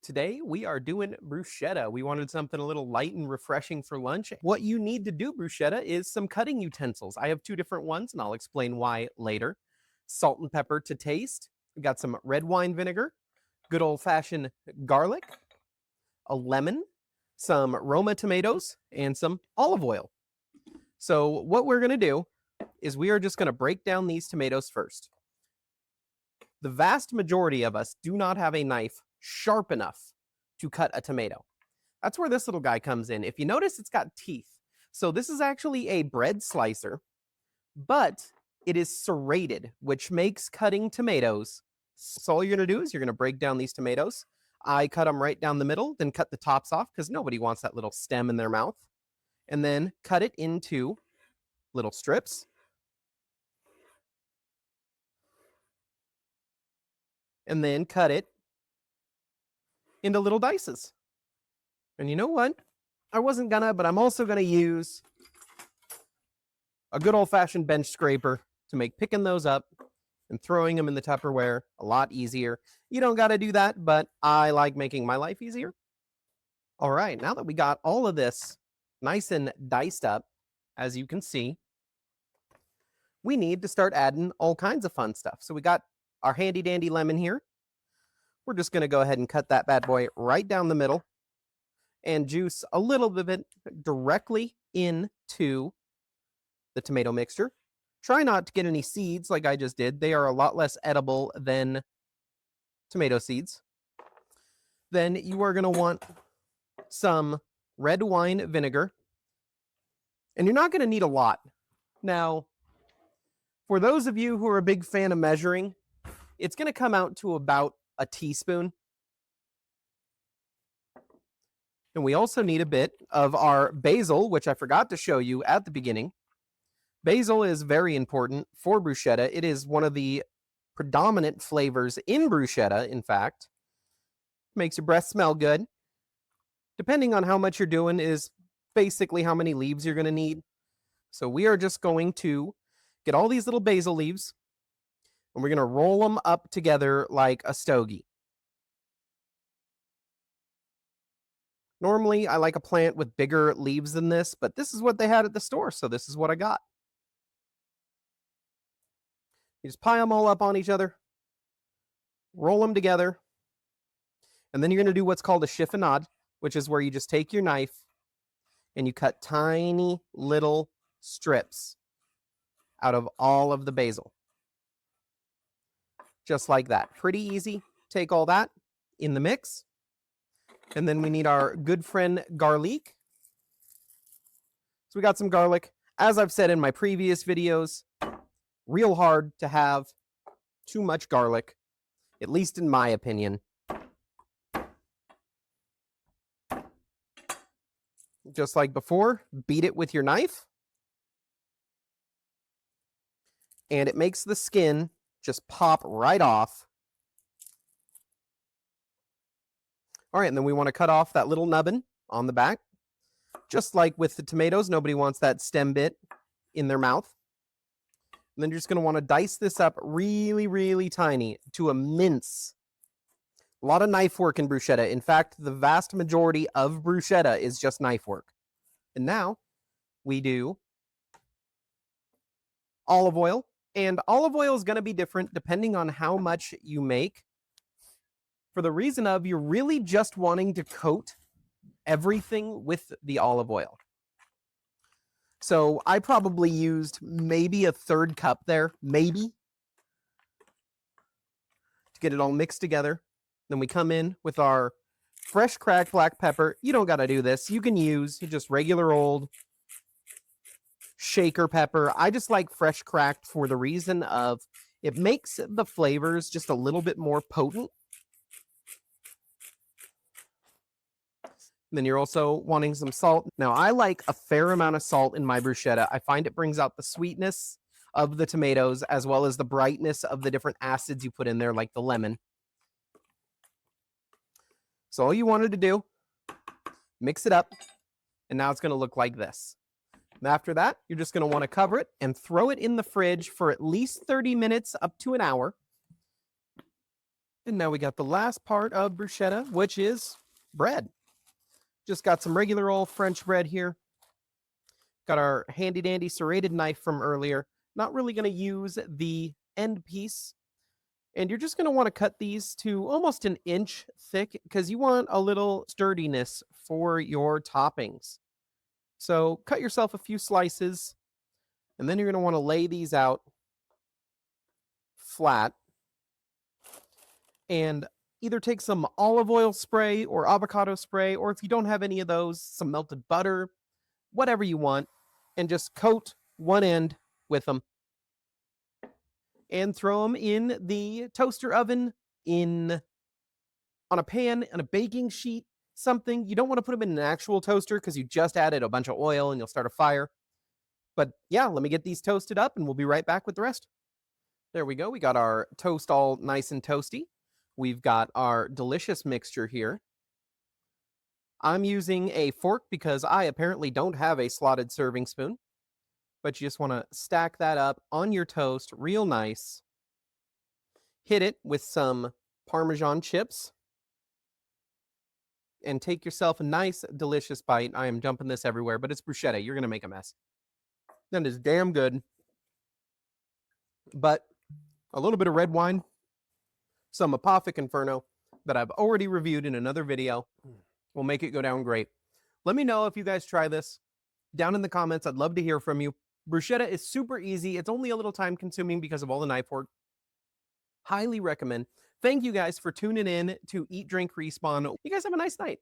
Today we are doing bruschetta. We wanted something a little light and refreshing for lunch. What you need to do bruschetta is some cutting utensils. I have two different ones and I'll explain why later. Salt and pepper to taste. We got some red wine vinegar, good old-fashioned garlic, a lemon, some Roma tomatoes, and some olive oil. So what we're going to do is we are just going to break down these tomatoes first. The vast majority of us do not have a knife sharp enough to cut a tomato. That's where this little guy comes in. If you notice, it's got teeth. So this is actually a bread slicer, but it is serrated, which makes cutting tomatoes. So all you're going to do is you're going to break down these tomatoes. I cut them right down the middle, then cut the tops off because nobody wants that little stem in their mouth. And then cut it into little strips. And then cut it into little dices. And you know what? I wasn't gonna, but I'm also gonna use a good old-fashioned bench scraper to make picking those up and throwing them in the Tupperware a lot easier. You don't gotta do that, but I like making my life easier. All right, now that we got all of this nice and diced up, as you can see, we need to start adding all kinds of fun stuff. So we got our handy dandy lemon here. We're just going to go ahead and cut that bad boy right down the middle and juice a little bit of it directly into the tomato mixture. Try not to get any seeds like I just did. They are a lot less edible than tomato seeds. Then you are going to want some red wine vinegar. And you're not going to need a lot. Now, for those of you who are a big fan of measuring, it's going to come out to about a teaspoon. And we also need a bit of our basil, which I forgot to show you at the beginning. Basil is very important for bruschetta. It is one of the predominant flavors in bruschetta, in fact. Makes your breath smell good. Depending on how much you're doing is basically how many leaves you're going to need. So we are just going to get all these little basil leaves, and we're going to roll them up together like a stogie. Normally, I like a plant with bigger leaves than this, but this is what they had at the store, so this is what I got. You just pile them all up on each other, roll them together, and then you're going to do what's called a chiffonade, which is where you just take your knife and you cut tiny little strips out of all of the basil. Just like that. Pretty easy. Take all that in the mix. And then we need our good friend garlic. So we got some garlic. As I've said in my previous videos, real hard to have too much garlic, at least in my opinion. Just like before, beat it with your knife. And it makes the skin just pop right off. All right, and then we want to cut off that little nubbin on the back. Just like with the tomatoes, nobody wants that stem bit in their mouth. And then you're just going to want to dice this up really, really tiny to a mince. A lot of knife work in bruschetta. In fact, the vast majority of bruschetta is just knife work. And now we do olive oil. And olive oil is going to be different depending on how much you make. For the reason of you're really just wanting to coat everything with the olive oil. So I probably used maybe a third cup there, maybe, to get it all mixed together. Then we come in with our fresh cracked black pepper. You don't got to do this. You can use just regular old shaker pepper. I just like fresh cracked for the reason of it makes the flavors just a little bit more potent. And then you're also wanting some salt. Now, I like a fair amount of salt in my bruschetta. I find it brings out the sweetness of the tomatoes as well as the brightness of the different acids you put in there, like the lemon. So all you wanted to do, mix it up, and now it's going to look like this. And after that, you're just going to want to cover it and throw it in the fridge for at least 30 minutes up to an hour. And now we got the last part of bruschetta, which is bread. Just got some regular old French bread here. Got our handy dandy serrated knife from earlier. Not really going to use the end piece. And you're just going to want to cut these to almost an inch thick because you want a little sturdiness for your toppings. So cut yourself a few slices, and then you're going to want to lay these out flat and either take some olive oil spray or avocado spray, or if you don't have any of those, some melted butter, whatever you want, and just coat one end with them and throw them in the toaster oven on a pan and a baking sheet, something. You don't want to put them in an actual toaster because you just added a bunch of oil and you'll start a fire. But yeah, let me get these toasted up and we'll be right back with the rest. There we go. We got our toast all nice and toasty. We've got our delicious mixture here. I'm using a fork because I apparently don't have a slotted serving spoon. But you just want to stack that up on your toast real nice. Hit it with some Parmesan chips. And take yourself a nice, delicious bite. I am dumping this everywhere, but it's bruschetta. You're going to make a mess. That is damn good. But a little bit of red wine, some Apothic Inferno that I've already reviewed in another video will make it go down great. Let me know if you guys try this down in the comments. I'd love to hear from you. Bruschetta is super easy. It's only a little time consuming because of all the knife work. Highly recommend. Thank you guys for tuning in to Eat Drink Respawn. You guys have a nice night.